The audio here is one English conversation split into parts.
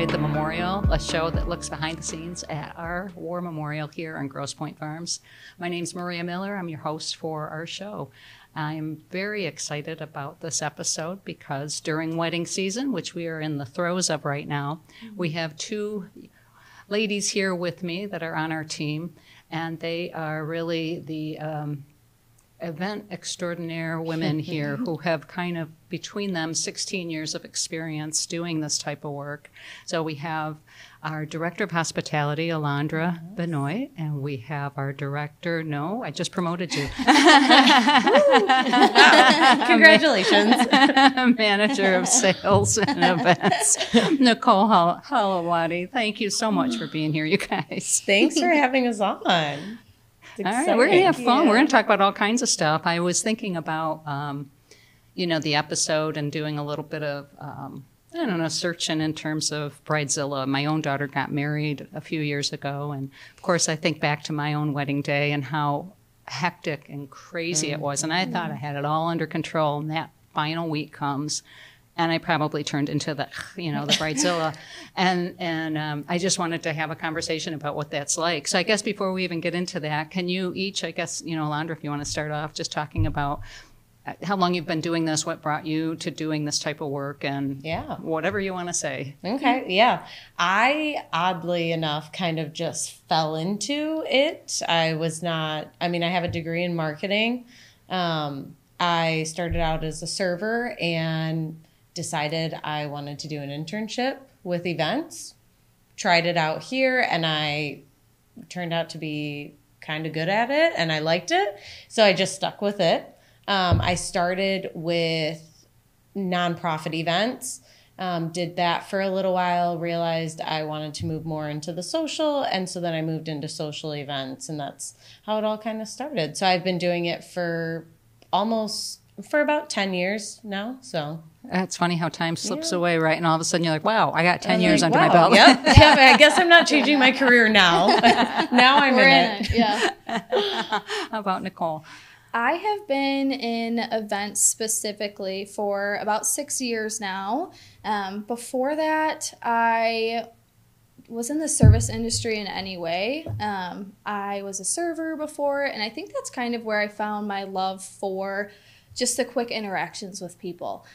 Inside the Memorial, a show that looks behind the scenes at our war memorial here on Grosse Pointe Farms. My name's Maria Miller. I'm your host for our show. I'm very excited about this episode because during wedding season, which we are in the throes of right now, we have two ladies here with me that are on our team, and they are really the event extraordinaire women here who have kind of between them 16 years of experience doing this type of work. So we have our Director of Hospitality, Alondra Benoit, and we have our Director, no, I just promoted you. Congratulations. Manager of Sales and Events, Nicole Holowaty. Thank you so much for being here, you guys. Thanks for having us on. All right, we're going to have fun. We're going to talk about all kinds of stuff. I was thinking about, the episode and doing a little bit of, searching in terms of Bridezilla. My own daughter got married a few years ago. And, of course, I think back to my own wedding day and how hectic and crazy it was. And I thought I had it all under control. And that final week comes. And I probably turned into the Bridezilla. And I just wanted to have a conversation about what that's like. So I guess before we even get into that, can you each, Alondra, if you want to start off just talking about how long you've been doing this, what brought you to doing this type of work, and whatever you want to say. Okay, yeah. I, oddly enough, kind of just fell into it. I have a degree in marketing. I started out as a server and decided I wanted to do an internship with events, tried it out here, and I turned out to be kind of good at it, and I liked it, so I just stuck with it. I started with nonprofit events, did that for a little while, realized I wanted to move more into the social, and so then I moved into social events, and that's how it all kind of started. So I've been doing it for about 10 years now, so... It's funny how time slips away, right? And all of a sudden you're like, wow, I got 10 years under my belt. Yep. Yeah, but I guess I'm not changing my career now. Now I'm in it. Yeah. How about Nicole? I have been in events specifically for about 6 years now. Before that, I was in the service industry in any way. I was a server before, and I think that's kind of where I found my love for just the quick interactions with people,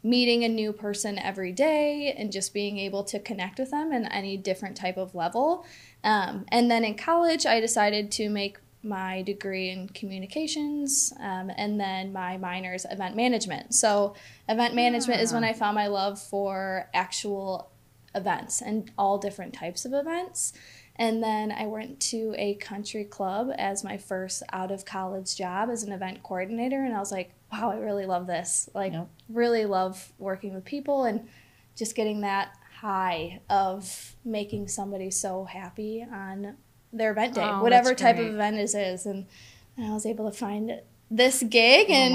meeting a new person every day and just being able to connect with them in any different type of level. And then in college, I decided to make my degree in communications and then my minor's event management. So event management is when I found my love for actual events and all different types of events. And then I went to a country club as my first out-of-college job as an event coordinator, and I was like, wow, I really love this. Really love working with people and just getting that high of making somebody so happy on their event day, whatever type of event it is. And I was able to find this gig, and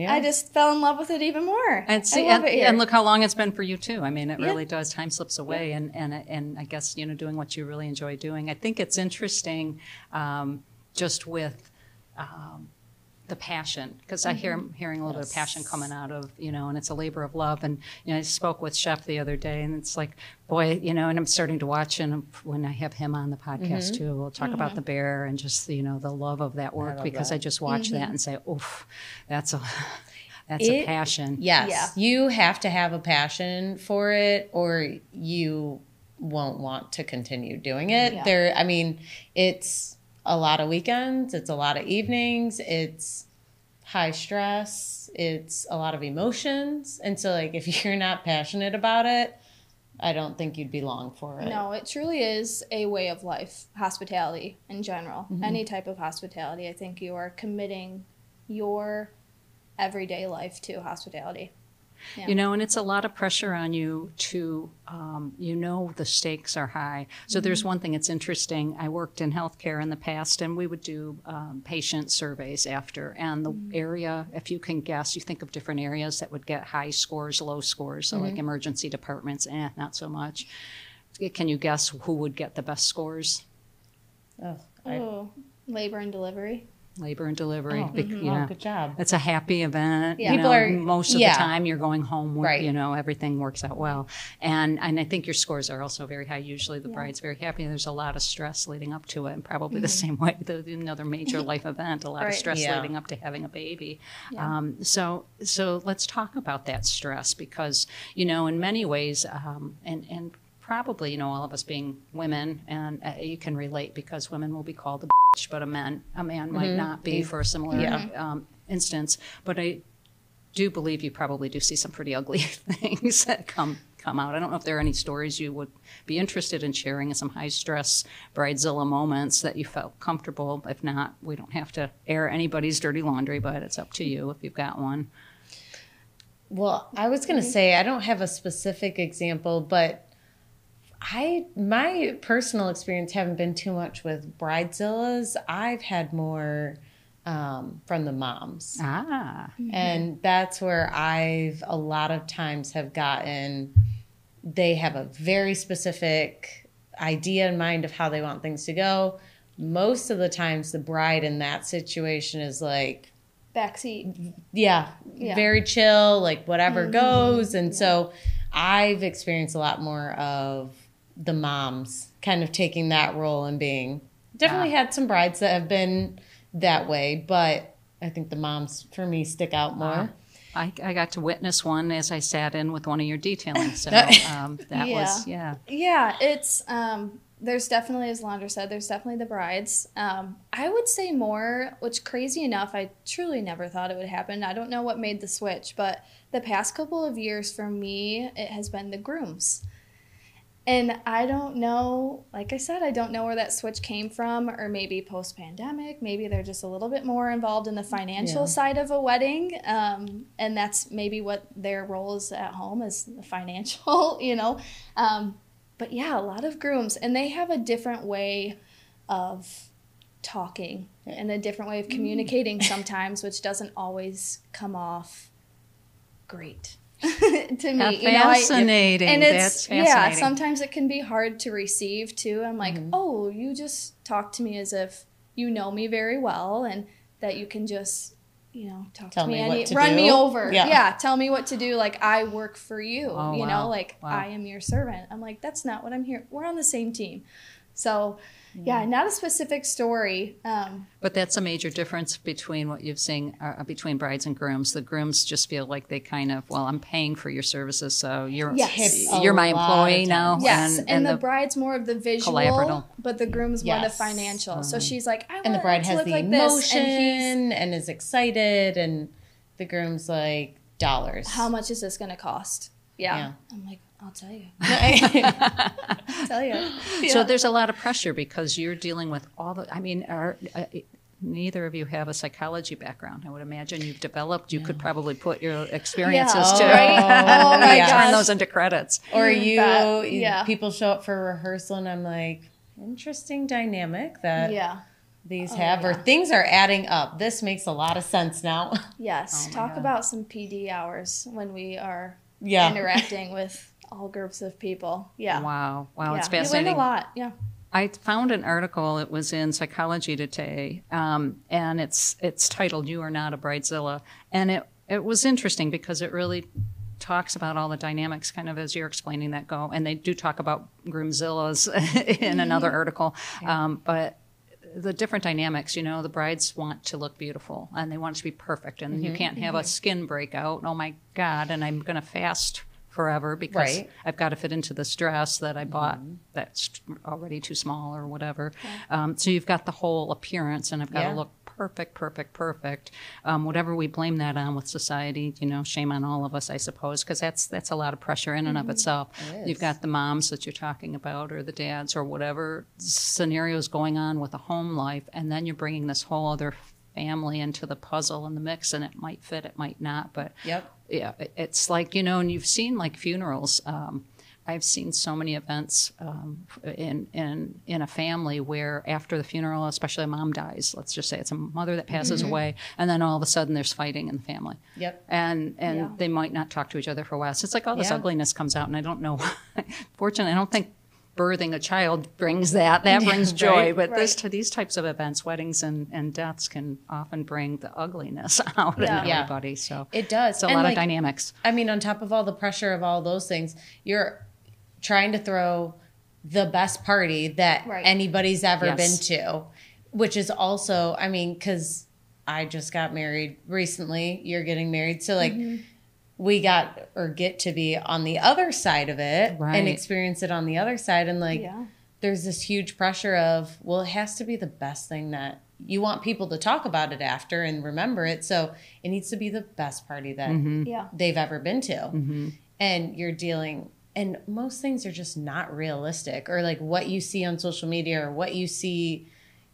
I just fell in love with it even more. And see, I love it here. And look how long it's been for you too. I mean, it really does. Time slips away, and I guess doing what you really enjoy doing. I think it's interesting, just with the passion, because I hearing a little bit of passion coming out of and it's a labor of love. And I spoke with Chef the other day, and it's like, boy, and I'm starting to watch, and when I have him on the podcast too, we'll talk about the bear and just the love of that work, because I just watch that and say, oof, that's a passion. Yes, yeah. You have to have a passion for it, or you won't want to continue doing it. Yeah. It's a lot of weekends, it's a lot of evenings, it's high stress, it's a lot of emotions. And so if you're not passionate about it, I don't think you'd be long for it. No, it truly is a way of life, hospitality in general. Any type of hospitality, I think you are committing your everyday life to hospitality. Yeah. And it's a lot of pressure on you to, the stakes are high. So there's one thing that's interesting. I worked in healthcare in the past, and we would do patient surveys after. And the area, if you can guess, you think of different areas that would get high scores, low scores. So like emergency departments, not so much. Can you guess who would get the best scores? Labor and delivery. labor and delivery. Good job. It's a happy event. Yeah. People are- most of yeah. the time you're going home. Right. Everything works out well. And I think your scores are also very high. Usually the Yeah. bride's very happy. There's a lot of stress leading up to it, and probably the same way another major life event. A lot of Right. stress Yeah. leading up to having a baby. Yeah. So let's talk about that stress because in many ways, and probably all of us being women, and you can relate because women will be called a bitch, but a man might not be for a similar instance. But I do believe you probably do see some pretty ugly things that come out. I don't know if there are any stories you would be interested in sharing, some high stress bridezilla moments that you felt comfortable. If not, we don't have to air anybody's dirty laundry, but it's up to you if you've got one. Well, I was going to say I don't have a specific example, but my personal experience haven't been too much with bridezillas. I've had more from the moms. And that's where I've a lot of times have gotten, they have a very specific idea in mind of how they want things to go. Most of the times the bride in that situation is like, Backseat. yeah, very chill, like whatever goes. And Yeah. so I've experienced a lot more of the moms kind of taking that role and being, definitely had some brides that have been that way, but I think the moms for me stick out more. I got to witness one as I sat in with one of your detailing. So that was. Yeah, it's there's definitely, as Alondra said, there's definitely the brides. I would say more, which crazy enough, I truly never thought it would happen. I don't know what made the switch, but the past couple of years for me, it has been the grooms. And I don't know, like I said, I don't know where that switch came from, or maybe post-pandemic, maybe they're just a little bit more involved in the financial side of a wedding. And that's maybe what their role is at home, is the financial, But yeah, a lot of grooms, and they have a different way of talking and a different way of communicating sometimes, which doesn't always come off great. To me, Fascinating. and That's fascinating. yeah, sometimes it can be hard to receive too. I'm like, oh, you just talk to me as if you know me very well, and that you can just, talk Tell to me, me what to run do. me over. Yeah. Tell me what to do. Like, I work for you. Oh, wow. Wow. I am your servant. I'm like, that's not what I'm here. We're on the same team. So, yeah, not a specific story. But that's a major difference between what you've seen between brides and grooms. The grooms just feel like they kind of, well, I'm paying for your services, so you're my employee now. Yes, and the bride's more of the visual, collaborative. but the groom's more the financial. So she's like, I want And the bride it to has look the like emotion this, and is excited, and the groom's like, dollars. how much is this going to cost? Yeah. I'm like, I'll tell you. I'll tell you. Yeah. So there's a lot of pressure because you're dealing with neither of you have a psychology background. I would imagine you've developed, you could probably put your experiences to right? Oh my turn gosh. those into credits. Or Yeah. people show up for rehearsal and I'm like, interesting dynamic that these have, or things are adding up. This makes a lot of sense now. Yes. Talk about some PD hours when we are Yeah. interacting with all groups of people. Yeah. Wow, Yeah. it's You fascinating. learn a lot. Yeah. I found an article. It was in Psychology Today, and it's titled "You Are Not a Bridezilla," and it was interesting because it really talks about all the dynamics, kind of as you're explaining that go, and they do talk about groomzillas in another article, but the different dynamics. The brides want to look beautiful and they want it to be perfect, and you can't have a skin breakout. Oh my God! And I'm going to fast forever because I've got to fit into this dress that I bought that's already too small or whatever. So you've got the whole appearance, and I've got to look perfect. Whatever we blame that on with society, shame on all of us, I suppose, because that's a lot of pressure in and of itself. You've got the moms that you're talking about, or the dads, or whatever scenarios going on with a home life, and then you're bringing this whole other family into the puzzle and the mix, and it might fit, it might not, but yeah, it's like, and you've seen like funerals. I've seen so many events in a family where after the funeral, especially a mom dies, let's just say it's a mother that passes away, and then all of a sudden there's fighting in the family. And they might not talk to each other for a while. So it's like all this ugliness comes out, and I don't know. Fortunately, I don't think birthing a child brings that brings joy. Right, But right. these types of events, weddings and deaths, can often bring the ugliness out Yeah. in Yeah. everybody. So It does. it's a And, lot like, of dynamics. I mean, on top of all the pressure of all those things, you're trying to throw the best party that Right. anybody's ever Yes. been to, which is also, I mean, because I just got married recently. You're getting married. So, like, we get to be on the other side of it Right. and experience it on the other side. And, like, Yeah. there's this huge pressure of, well, it has to be the best thing that you want people to talk about it after and remember it. So it needs to be the best party that Yeah. they've ever been to. And you're dealing, and most things are just not realistic, or like what you see on social media or what you see.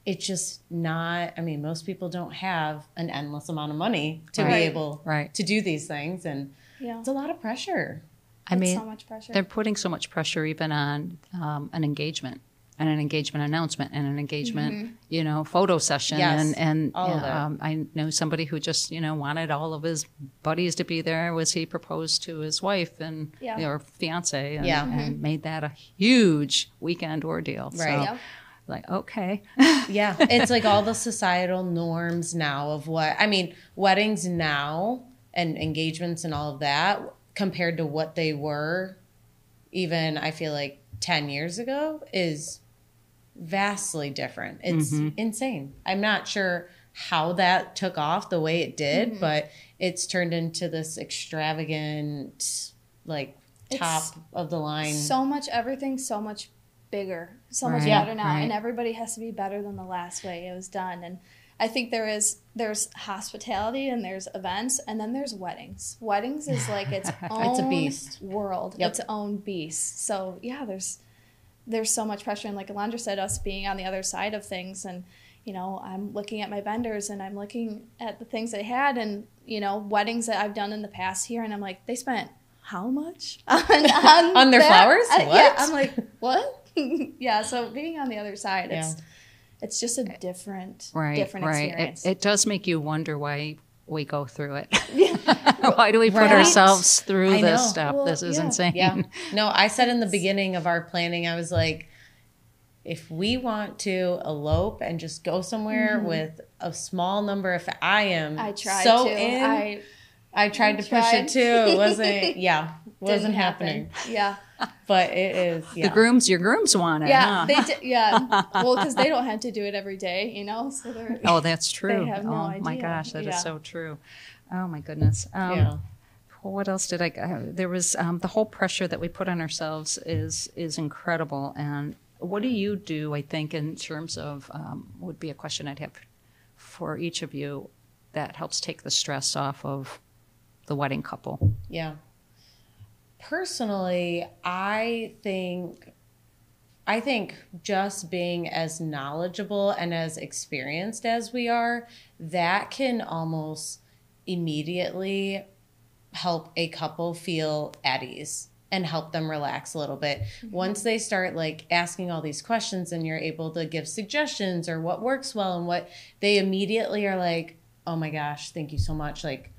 It's just not, I mean, most people don't have an endless amount of money to be Right. able Right. to do these things. And Yeah. it's a lot of pressure. I It's mean, so much pressure. they're putting so much pressure even on an engagement and an engagement announcement and an engagement, photo session. Yes, And all of it. I know somebody who just, wanted all of his buddies to be there. Was he proposed to his wife and Yeah. or fiance and, Yeah. and made that a huge weekend ordeal. Right. So, Yep. like, okay. Yeah, it's like all the societal norms now of what, I mean, weddings now and engagements and all of that compared to what they were even, I feel like 10 years ago, is vastly different. It's insane. I'm not sure how that took off the way it did, but it's turned into this extravagant, like, top of the line. Everything's so much bigger, so much Right, better now, right. and everybody has to be better than the last way it was done. And I think there's hospitality and there's events, and then there's weddings. Weddings is like its own It's a beast. world, Yep. its own beast. So yeah, there's so much pressure, and like Alondra said, us being on the other side of things, and I'm looking at my vendors and I'm looking at the things they had, and weddings that I've done in the past here, and I'm like, they spent how much on On their that? flowers? Yeah, What? I'm like, what? Yeah, so being on the other side, Yeah. it's just a different Right. experience. It does make you wonder why we go through it. Why do we put Right. ourselves through I this know. stuff? Well, This is yeah. insane. Yeah. No, I said in the beginning of our planning, I was like, if we want to elope and just go somewhere with a small number, if I am I tried so to. in, I tried to push tried. it too. It wasn't Didn't happening. happen. Yeah. But it is, yeah. Your grooms want it, Yeah, huh? they did. Yeah, well, because they don't have to do it every day, so they're. Oh, that's true. They have no oh my idea. gosh, that is Yeah. so true. Oh my goodness. Yeah. What else did there was the whole pressure that we put on ourselves is incredible. And what do you do, I think, in terms of, would be a question I'd have for each of you, that helps take the stress off of the wedding couple? Yeah. Personally, I think just being as knowledgeable and as experienced as we are, that can almost immediately help a couple feel at ease and help them relax a little bit. Once they start like asking all these questions and you're able to give suggestions or what works well and what, they immediately are like, oh my gosh, thank you so much. Like,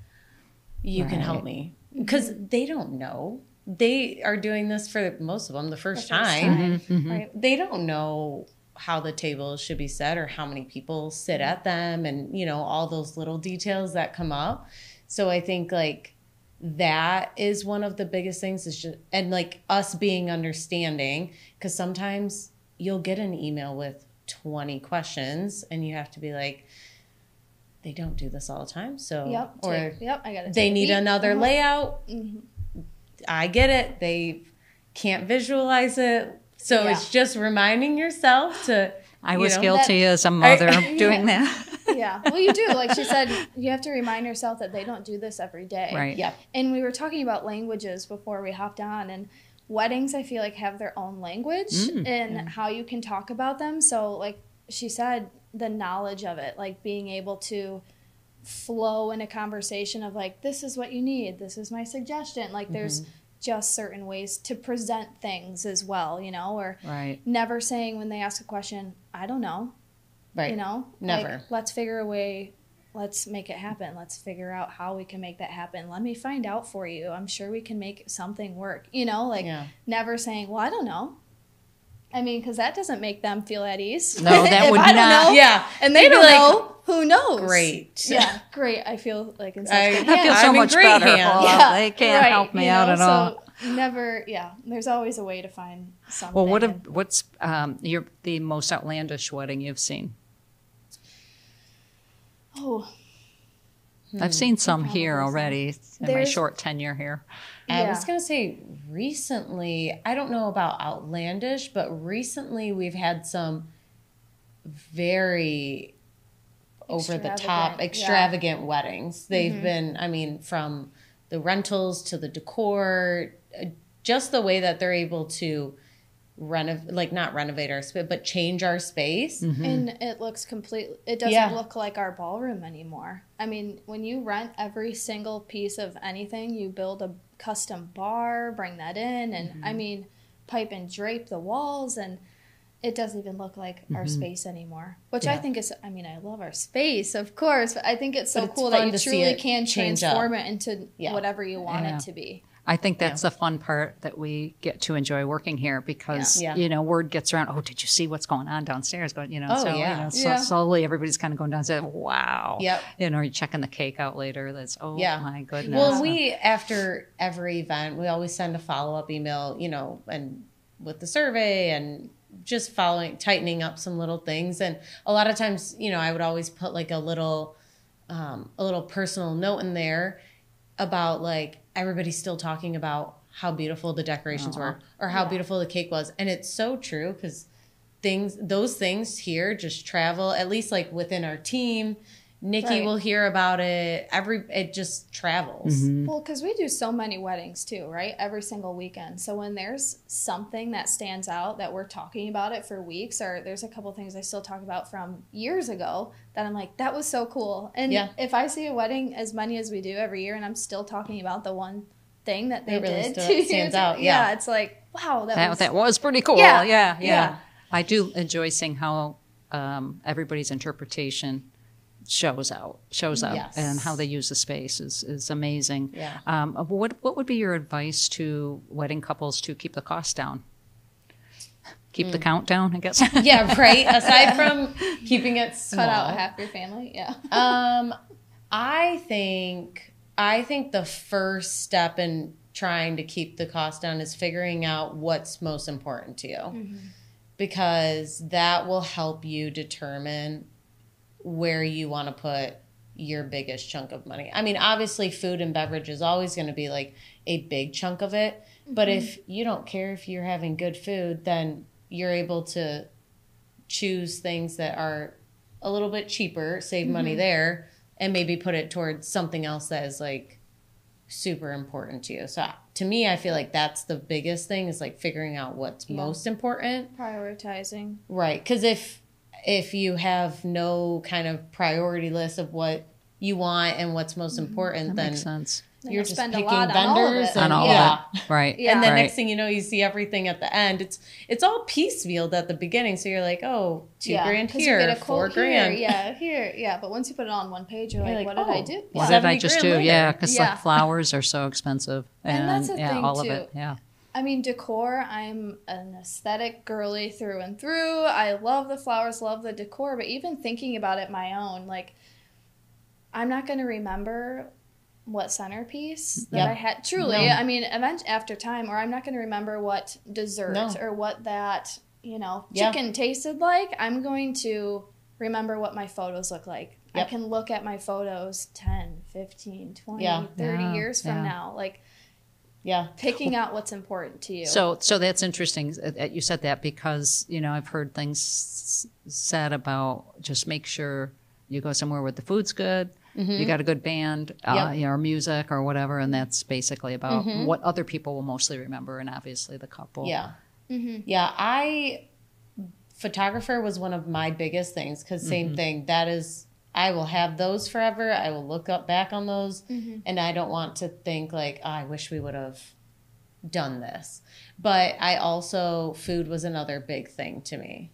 you can help me. Because they don't know. They are doing this for most of them the first time. Right. They don't know how the tables should be set or how many people sit at them and, all those little details that come up. So I think like that is one of the biggest things is just, and like us being understanding, because sometimes you'll get an email with 20 questions and you have to be like, they don't do this all the time. So, or I got it. they need another layout. I get it. They can't visualize it. So it's just reminding yourself to. I was guilty as a mother doing that. Yeah. Well, you do. Like she said, you have to remind yourself that they don't do this every day. Right. Yeah. And we were talking about languages before we hopped on, and weddings, I feel like, have their own language and how you can talk about them. So, like she said, the knowledge of it, like being able to flow in a conversation of like, this is what you need, this is my suggestion. Like there's just certain ways to present things as well, or never saying when they ask a question, I don't know. Right. Never. Like, let's figure a way, let's make it happen. Let's figure out how we can make that happen. Let me find out for you. I'm sure we can make something work. Never saying, well, I don't know. I mean, because that doesn't make them feel at ease. No, that If would I don't not. know, Yeah. and they They'd be don't like, know, who knows? Great. Yeah, great. I feel like in such I- good I feel hands. so I'm in much great better. hands. Well, they can't right, help me you out know, at all. So never, there's always a way to find something. Well, and- what's the most outlandish wedding you've seen? Oh, I've seen some here probably so. already in my There's- short tenure here. I Yeah. was going to say recently, I don't know about outlandish, but recently we've had some very over the top, Extravagant, extravagant weddings. They've been, I mean, from the rentals to the decor, just the way that they're able to not renovate our space, but change our space. and it looks it doesn't Yeah. look like our ballroom anymore. I mean, when you rent every single piece of anything, you build a custom bar, bring that in, and I mean, pipe and drape the walls, and it doesn't even look like our space anymore. Which I think is, I mean, I love our space, of course, but I think it's so But it's cool fun that you to see truly it can change up. transform it into Yeah. whatever you want Yeah. it to be. I think that's the fun part that we get to enjoy working here because, Yeah. you know, word gets around, oh, did you see what's going on downstairs? Going, you know, Oh, so, yeah. you know, Yeah. slowly everybody's kind of going downstairs. Wow. Yep. You know, you're checking the cake out later. That's, Yeah. my goodness. Well, we, after every event, we always send a follow-up email, you know, and with the survey and just tightening up some little things. And a lot of times, you know, I would always put like a little personal note in there about like, everybody's still talking about how beautiful the decorations were or how beautiful the cake was. And it's so true because those things here just travel, at least like within our team. Nikki Right. will hear about it. It just travels. Well, because we do so many weddings too, right? Every single weekend. So when there's something that stands out that we're talking about it for weeks, or there's a couple things I still talk about from years ago that I'm like, that was so cool. And Yeah. if I see a wedding as many as we do every year and I'm still talking about the one thing that they It really did still 2 years stands ago, out, yeah. it's like, wow, that was pretty cool. Yeah. Yeah. I do enjoy seeing how everybody's interpretation shows up Yes. and how they use the space is amazing. Yeah. What would be your advice to wedding couples to keep the cost down? Keep the count down, I guess. Yeah, right. Aside from keeping it small. cut out half your family. Yeah. I think the first step in trying to keep the cost down is figuring out what's most important to you. Because that will help you determine where you want to put your biggest chunk of money. I mean, obviously food and beverage is always going to be like a big chunk of it. But if you don't care if you're having good food, then you're able to choose things that are a little bit cheaper, save money there, and maybe put it towards something else that is like super important to you. So to me, I feel like that's the biggest thing is like figuring out what's most important. Prioritizing. Right. Because if you have no kind of priority list of what you want and what's most important, then Makes sense. Then you're you'll just spend a picking lot on all of vendors it. and On all yeah. of it. Right. Yeah. And then Right. next thing you know, you see everything at the end. It's all piecemealed at the beginning. So you're like, oh, $2,000 'cause here, you get a quote $4,000. here. Yeah, but once you put it on one page, you're like, You're what like, did I oh, do? What Yeah. did I just 70 do? grand Yeah, later. because Yeah. like flowers are so expensive. And that's the thing, all too. of it. Yeah. I mean, decor, I'm an aesthetic girly through and through. I love the flowers, love the decor, but even thinking about it my own, like, I'm not going to remember what centerpiece that Yep. I had. Truly, No. I mean, event after time, or I'm not going to remember what dessert No. or what that, Yeah. chicken tasted like. I'm going to remember what my photos look like. Yep. I can look at my photos 10, 15, 20, Yeah. 30 Yeah, years from yeah. now. Like, Yeah. picking out what's important to you. So that's interesting that you said that because, you know, I've heard things said about just make sure you go somewhere where the food's good, you got a good band, Yep. you know, or music or whatever, and that's basically about what other people will mostly remember, and obviously the couple. Yeah. Yeah. Photographer was one of my biggest things because same thing. That is, I will have those forever. I will look back on those, and I don't want to think like, oh, I wish we would have done this. But I also, food was another big thing to me.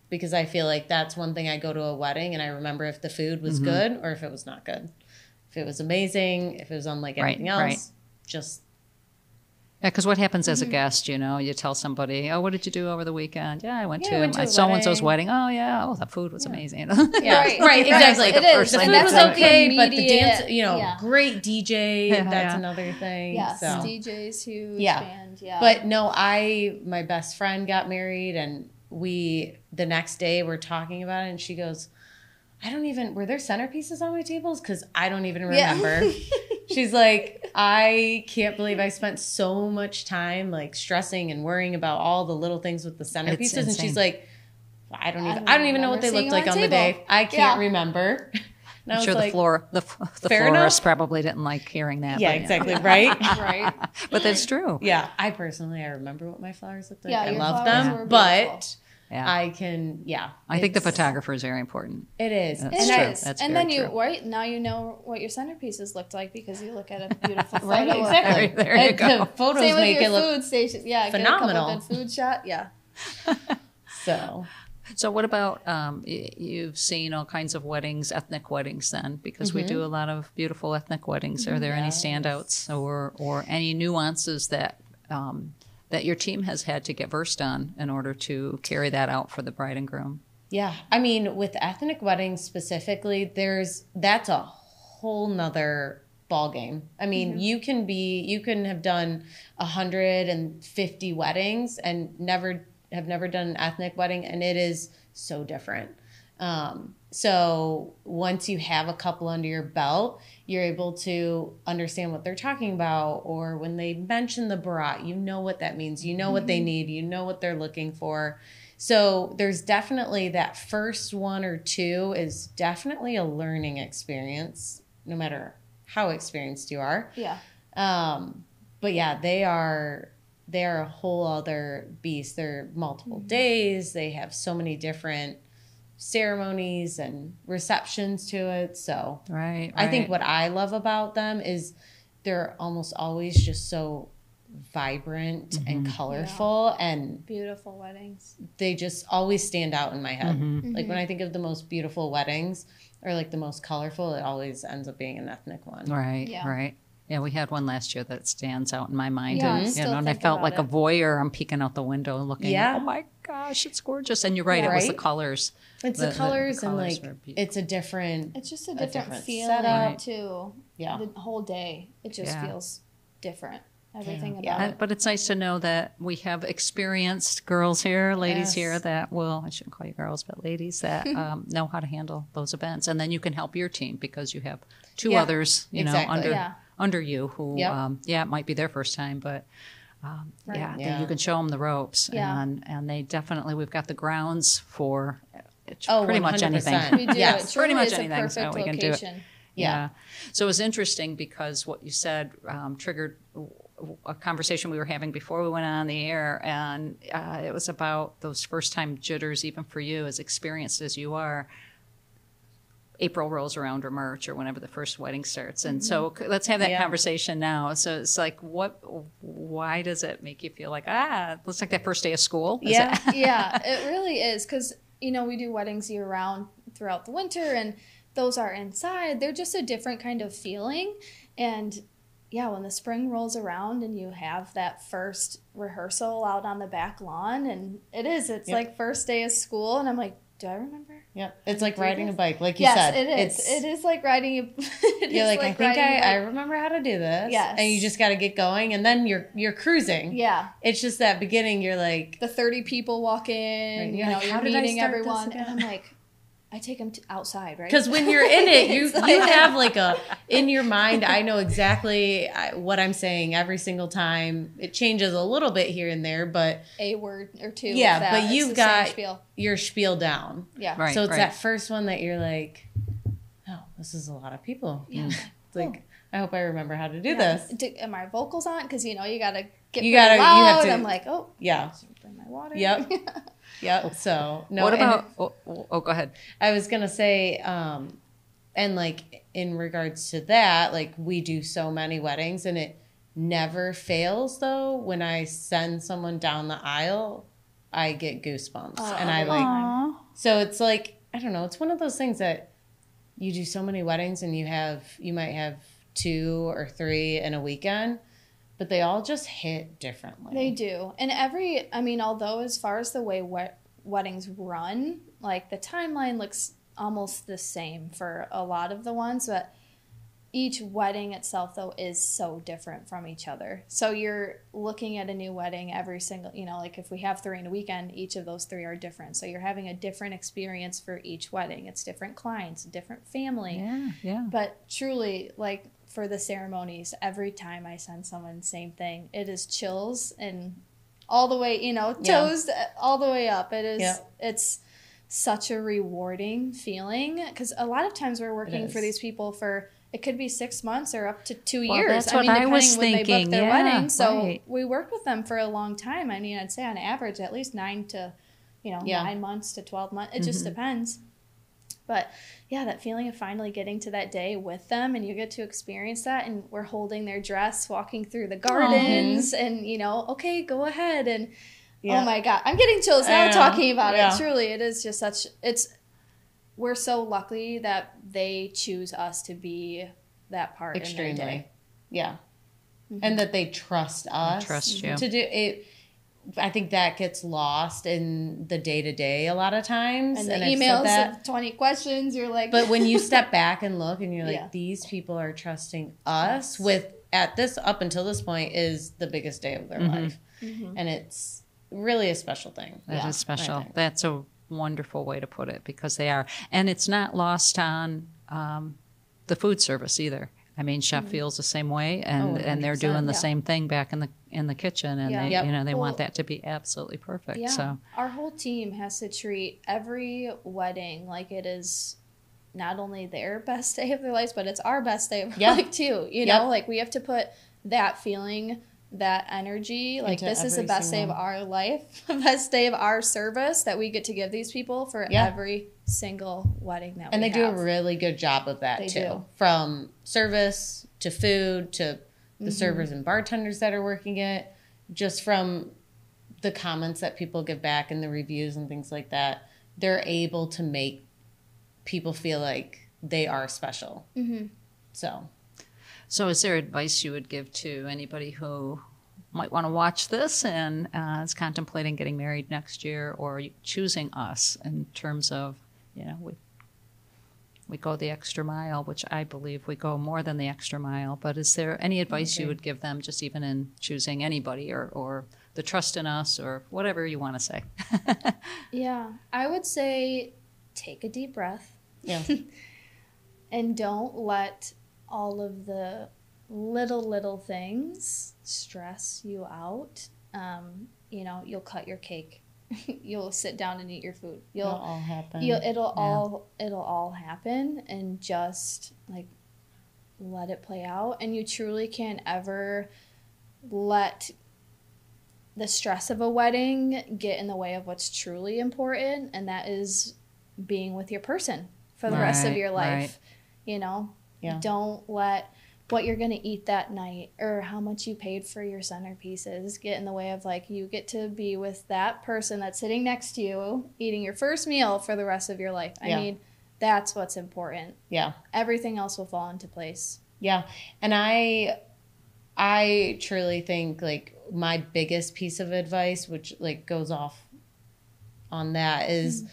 Because I feel like that's one thing I go to a wedding and I remember if the food was good or if it was not good. If it was amazing, if it was unlike anything else, right. just Yeah, because what happens as a guest, you know, you tell somebody, oh, what did you do over the weekend? Yeah, I went I went to to a so-and-so's wedding. wedding. Oh, yeah, the food was amazing. Yeah, right, exactly. It the is. first The thing food that was comes to okay, the but the dance, immediate- you know, yeah. great DJ. Yeah, That's yeah. another thing. Yes, So. DJ's huge. Yeah. Band, yeah. But no, my best friend got married, and the next day we're talking about it, and she goes, were there centerpieces on my tables? Because I don't even remember. She's like, I can't believe I spent so much time like stressing and worrying about all the little things with the centerpieces. And she's like, I don't even know what they looked like on the day. I can't remember. And I'm sure the fair florist enough. probably didn't like hearing that. Yeah, but, exactly. Right. right. But that's true. Yeah. I remember what my flowers looked like. Yeah, I your love flowers them, were but beautiful. Yeah. I can, I think the it's- photographer is very important. It is. That's It true. is. That's and very then you true. right now you know what your centerpieces looked like because you look at a beautiful photo. Right, of- exactly. There you go. The photos Same with make your it look food station. Yeah, phenomenal. Get a couple good food shot. Yeah. so. So what about, you've seen all kinds of weddings, ethnic weddings then, because we do a lot of beautiful ethnic weddings. Are there any standouts or any nuances that that your team has had to get versed on in order to carry that out for the bride and groom? Yeah, I mean, with ethnic weddings specifically, that's a whole nother ball game. I mean, you can have done 150 weddings and have never done an ethnic wedding, and it is so different. So once you have a couple under your belt, you're able to understand what they're talking about, or when they mention the barat, you know what that means. You know what they need. You know what they're looking for. So there's definitely that first one or two is definitely a learning experience, no matter how experienced you are. Yeah. But yeah, they are a whole other beast. They're multiple days. They have so many different ceremonies and receptions to it. So Right. I think what I love about them is they're almost always just so vibrant and colorful, and Beautiful weddings. they just always stand out in my head. Like when I think of the most beautiful weddings or like the most colorful, it always ends up being an ethnic one. Right, Yeah. right. Yeah, we had one last year that stands out in my mind. Yeah, I And, still and I think felt about like a it. voyeur. I'm peeking out the window and looking, Yeah. oh my gosh, it's gorgeous. And you're right, it was the Right. colors. It's the colors and colors like were beautiful. it's a different. It's just a different, different feeling setup. too. Yeah. The whole day, it just Yeah. feels different. Everything Yeah. about it. But it's nice to know that we have experienced girls here, ladies Yes. here that will, I shouldn't call you girls, but ladies that know how to handle those events. And then you can help your team because you have two Yeah, others, exactly. under you who, Yep. it might be their first time, but Right. then Yeah. you can show them the ropes. Yeah. And they definitely, we've got the grounds for Oh, pretty much 100%. anything. We do. Yes. It truly Pretty much is anything, a so perfect we can do it. location. Yeah. So it was interesting because what you said triggered a conversation we were having before we went on the air. And it was about those first time jitters, even for you, as experienced as you are. April rolls around or March or whenever the first wedding starts. And so let's have that Yeah. conversation now. So it's like, why does it make you feel like, looks like that first day of school? Is Yeah. it- Yeah, it really is because we do weddings year round throughout the winter, and those are inside. They're just a different kind of feeling, and yeah, when the spring rolls around and you have that first rehearsal out on the back lawn, and it's Yep. like first day of school, and I'm like, do I remember? Yeah, it's like riding a bike, like you Yes, said. it is. It is like riding a. You're like, I think I remember how to do this. Yes. And you just got to get going, and then you're cruising. Yeah. It's just that beginning. You're like, The 30 people walk in, Right, you're you're like, how did I meeting start this everyone, again? and I'm like, I take them outside, right? because when you're in it, you It's like- you have like in your mind. I know exactly what I'm saying every single time. It changes a little bit here and there, but a word or two. Yeah, with that. but It's you've the same got- spiel. your spiel down. Yeah. Right. So it's that first one that you're like, oh, this is a lot of people. Yeah. It's like, I hope I remember how to do Yeah. this. Am my vocals on? Because you gotta get You pretty gotta- you loud. have to- I'm like, oh, Yeah. bring my water. Yep. Yep. So no. What and about, go ahead. I was gonna say, and like in regards to that, like we do so many weddings, and it never fails though. When I send someone down the aisle, I get goosebumps, and I like. Aw. So it's like, I don't know. It's one of those things that you do so many weddings, and you might have 2 or 3 in a weekend. but they all just hit differently. They do. And although as far as the way weddings run, like the timeline looks almost the same for a lot of the ones, but each wedding itself, though, is so different from each other. So you're looking at a new wedding every single, like if we have 3 in a weekend, each of those 3 are different. So you're having a different experience for each wedding. It's different clients, different family. Yeah. But truly, like for the ceremonies, every time I send someone the same thing, it is chills and all the way, toes all the way up. It is, it's such a rewarding feeling because a lot of times we're working for these people for, it could be 6 months or up to 2 years. That's what I was thinking. When they book their wedding. So we work with them for a long time. I mean, I'd say on average, at least 9 months to 12 months. It just depends. But yeah, that feeling of finally getting to that day with them and you get to experience that and we're holding their dress, walking through the gardens and, okay, go ahead. And oh my God, I'm getting chills now talking about it. Truly, it is just we're so lucky that they choose us to be that part in their day. Yeah. And that they trust us to do it. I think that gets lost in the day-to-day a lot of times. And the emails of 20 questions, you're like... But when you step back and look and you're like, these people are trusting us up until this point is the biggest day of their life. And it's really a special thing. That is special. That's a wonderful way to put it because they are. And it's not lost on the food service either. I mean, chef feels the same way, and they're doing the same thing back in the kitchen, and they want that to be absolutely perfect. Yeah. So our whole team has to treat every wedding like it is not only their best day of their lives, but it's our best day of life too. Like we have to put that feeling, that energy, like this is the best day of our life, the best day of our service that we get to give these people for every single wedding that we have. And they do a really good job of that too. From service to food to the servers and bartenders that are working it, just from the comments that people give back and the reviews and things like that, they're able to make people feel like they are special. So is there advice you would give to anybody who might want to watch this and is contemplating getting married next year or choosing us in terms of, we go the extra mile, which I believe we go more than the extra mile. But is there any advice you would give them just even in choosing anybody or the trust in us or whatever you want to say? Yeah, I would say take a deep breath. Yeah. And don't let all of the little things stress you out. You'll cut your cake. You'll sit down and eat your food. It'll all happen. It'll all happen, and just like let it play out. And you truly can't ever let the stress of a wedding get in the way of what's truly important, and that is being with your person for the rest of your life. Don't let what you're going to eat that night or how much you paid for your centerpieces get in the way of like you get to be with that person that's sitting next to you eating your first meal for the rest of your life. I mean, that's what's important. Yeah. Everything else will fall into place. Yeah. And I truly think like my biggest piece of advice, which like goes off on that, is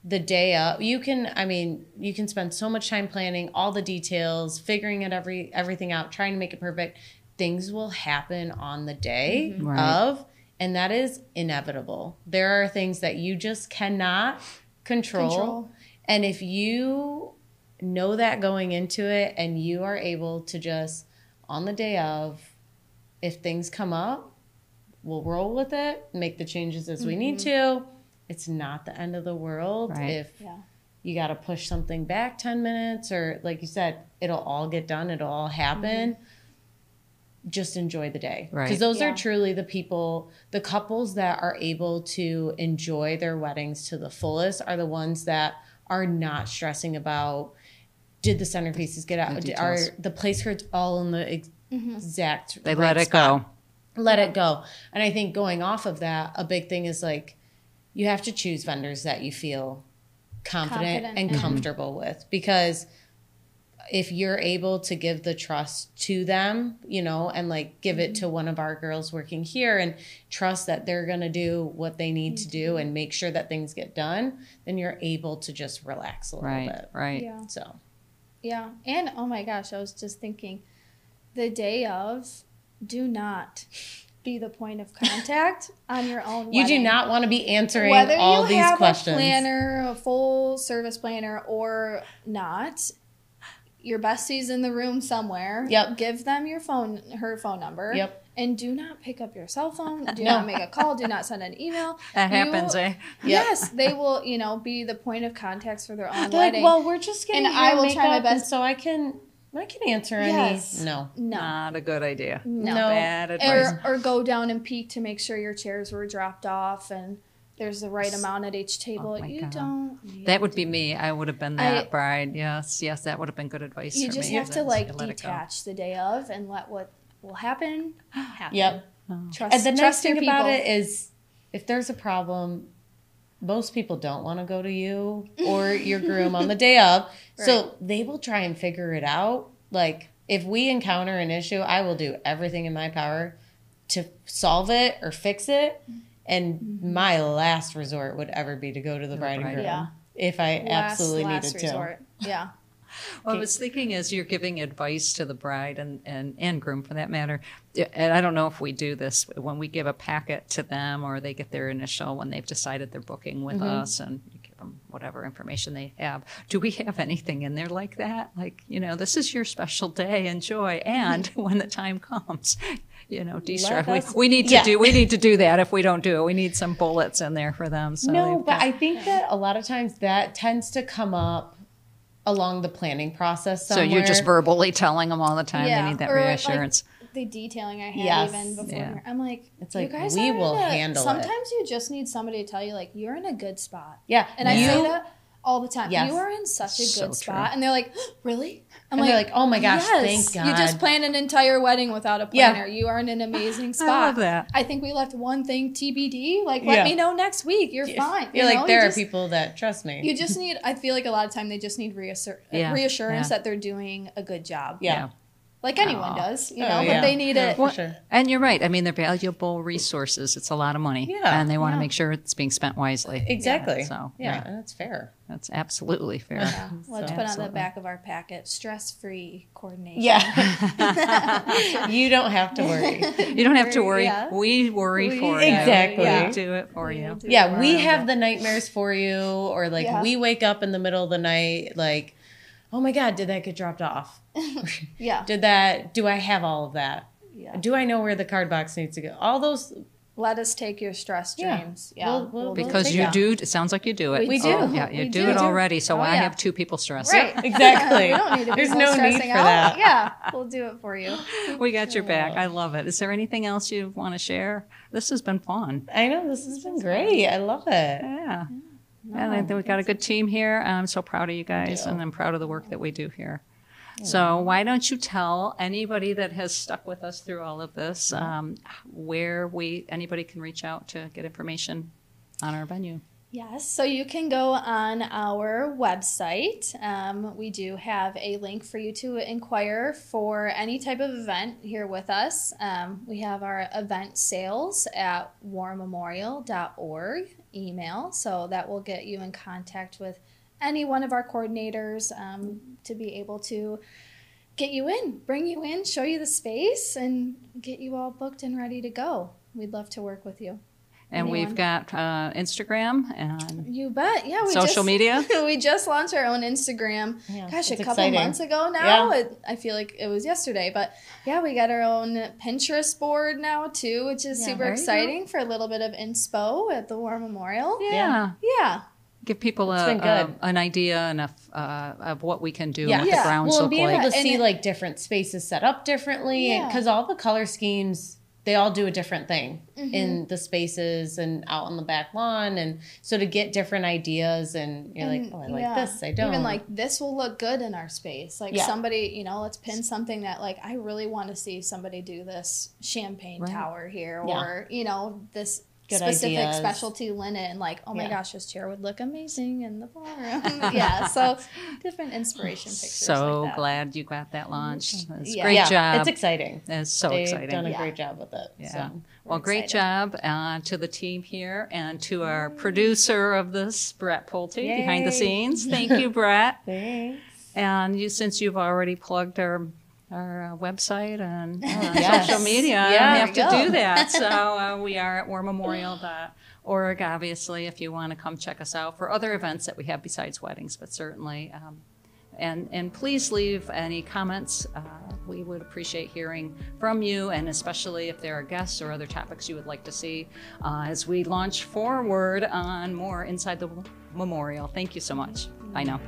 the day up. You can spend so much time planning all the details, figuring it everything out, trying to make it perfect. Things will happen on the day of, and that is inevitable. There are things that you just cannot control. And if you know that going into it and you are able to just on the day of, if things come up, we'll roll with it, make the changes as we need to. It's not the end of the world if you got to push something back 10 minutes or like you said, it'll all get done. It'll all happen. Just enjoy the day. Because those are truly the people, the couples that are able to enjoy their weddings to the fullest are the ones that are not stressing about, did the centerpieces get out? Are the place cards all in the exact They let it go. Let it go. And I think going off of that, a big thing is like, you have to choose vendors that you feel confident and comfortable with, because if you're able to give the trust to them, you know, and like give it to one of our girls working here and trust that they're going to do what they need to do and make sure that things get done, then you're able to just relax a little bit. Right. Yeah. So, Yeah. And oh my gosh, I was just thinking the day of, do not be the point of contact on your own you wedding. do not want to be answering Whether all you these have questions. a planner, a full service planner, or not, your bestie's in the room somewhere. Yep. Give them her phone number. Yep. And do not pick up your cell phone. Do not make a call. Do not send an email. That happens, eh? Yes, they will, you know, be the point of contacts for their own They're like, wedding. well, we're just getting And your I will makeup, try my and best. so I can answer Yes. any. No. Not a good idea. No. Bad advice. Or go down and peek to make sure your chairs were dropped off and there's the right amount at each table. Oh my You God. don't need That would to. be me. I would have been that bride. Yes, that would have been good advice You for just me. have to That's- like you let it go. detach the day of and let what will happen. Yep. Trust, And the nice trust your thing about people. it is, if there's a problem, most people don't want to go to you or your groom on the day of. So they will try and figure it out. Like, if we encounter an issue, I will do everything in my power to solve it or fix it. And my last resort would ever be to go to the bride and bride. groom. Yeah. If I absolutely last needed resort. Yeah. Well, I was thinking as you're giving advice to the bride and groom for that matter, and I don't know if we do this when we give a packet to them or they get their initial when they've decided they're booking with us and you give them whatever information they have. Do we have anything in there like that? Like, you know, this is your special day, enjoy. And when the time comes, you know, de-stress. We need to do that. If we don't do it, we need some bullets in there for them. So No, but I think that a lot of times that tends to come up along the planning process somewhere. So you're just verbally telling them all the time Yeah, they need that or, reassurance. Like, the detailing I had Yes. even before. Yeah. I'm like, It's like, you guys we are will in a, handle it. sometimes you just need somebody to tell you, like, you're in a good spot. Yeah. And I say that all the time. Yes. You are in such a So good true. spot. And they're like, really? I'm And they're like, oh my gosh, yes, thank God. You just planned an entire wedding without a planner. You are in an amazing spot. I love that. I think we left one thing TBD. Like, Yeah. let me know next week. You're fine. You're You like, know? there You are just- people that trust me. You just need, I feel like a lot of time they just need reassurance that they're doing a good job. Yeah. Like anyone does, you know, Oh, but yeah. they need Yeah, it. for sure. And you're right. I mean, they're valuable resources. It's a lot of money. Yeah. And they want to Yeah. make sure it's being spent wisely. Exactly. So, yeah, right. and that's fair. That's absolutely fair. Yeah. Let's put on the Absolutely. back of our packet, stress-free coordination. Yeah. You don't have to worry. You don't have to worry. Yeah. We worry for Exactly. you. Yeah. We do it for you. Yeah, we have the nightmares for you, or like Yeah. we wake up in the middle of the night, like, oh my God, did that get dropped off? Yeah. Do I have all of that? Yeah. Do I know where the card box needs to go? All those, Let us take your stress Yeah. dreams. Yeah. We'll Because take you that. do, it sounds like you do it. We do. Yeah, you We do do. it already. So Oh, I yeah. have two people stressed. Right. Exactly. We don't need to There's be no need stressing for out. that. Yeah. We'll do it for you. We got your back. I love it. Is there anything else you want to share? This has been fun. I know, this has been great. I love it. Yeah. And I think we got a good team here. I'm so proud of you guys, do. and I'm proud of the work that we do here. So why don't you tell anybody that has stuck with us through all of this where anybody can reach out to get information on our venue? Yes, so you can go on our website. We do have a link for you to inquire for any type of event here with us. We have our event sales at warmemorial.org email, so that will get you in contact with any one of our coordinators to be able to get you in, bring you in, show you the space, and get you all booked and ready to go. We'd love to work with you. And we've got Instagram and You bet. Yeah, we social media. We just launched our own Instagram. Yeah, Gosh, a it's couple exciting. months ago now. Yeah. I feel like it was yesterday, but yeah, we got our own Pinterest board now too, which is super there you go. exciting for a little bit of inspo at the War Memorial. Yeah. Yeah. Give people been good. an idea and of what we can do Yeah. and what the Yeah. grounds Well, and look being like. able to And see it- like different spaces set up differently, Yeah. because all the color schemes, they all do a different thing in the spaces and out on the back lawn, and so to get different ideas, and you're like, oh, I like Yeah. this, I don't. Even like this will look good in our space. Like Yeah. somebody, let's pin something that like I really want to see somebody do this champagne Right. tower here, Yeah. or this Good specific ideas. specialty linen. Like, oh my Yeah. gosh, this chair would look amazing in the ballroom. Yeah, so different inspiration pictures. So like that. glad you got that launched. It's Yeah. great Yeah, job. it's exciting. It's so They've exciting. done a Yeah. great job with it. Yeah. So. Well, great excited. job to the team here and to our producer of this, Brett Pulte, behind the Yay. scenes. Thank you, Brett. Thanks. And since you've already plugged our website and Yes. social media, Yeah, I have to there you do go. that. So we are at warmemorial.org, obviously, if you want to come check us out for other events that we have besides weddings, but certainly. And please leave any comments. We would appreciate hearing from you, and especially if there are guests or other topics you would like to see as we launch forward on more Inside the Memorial. Thank you so much. Bye now.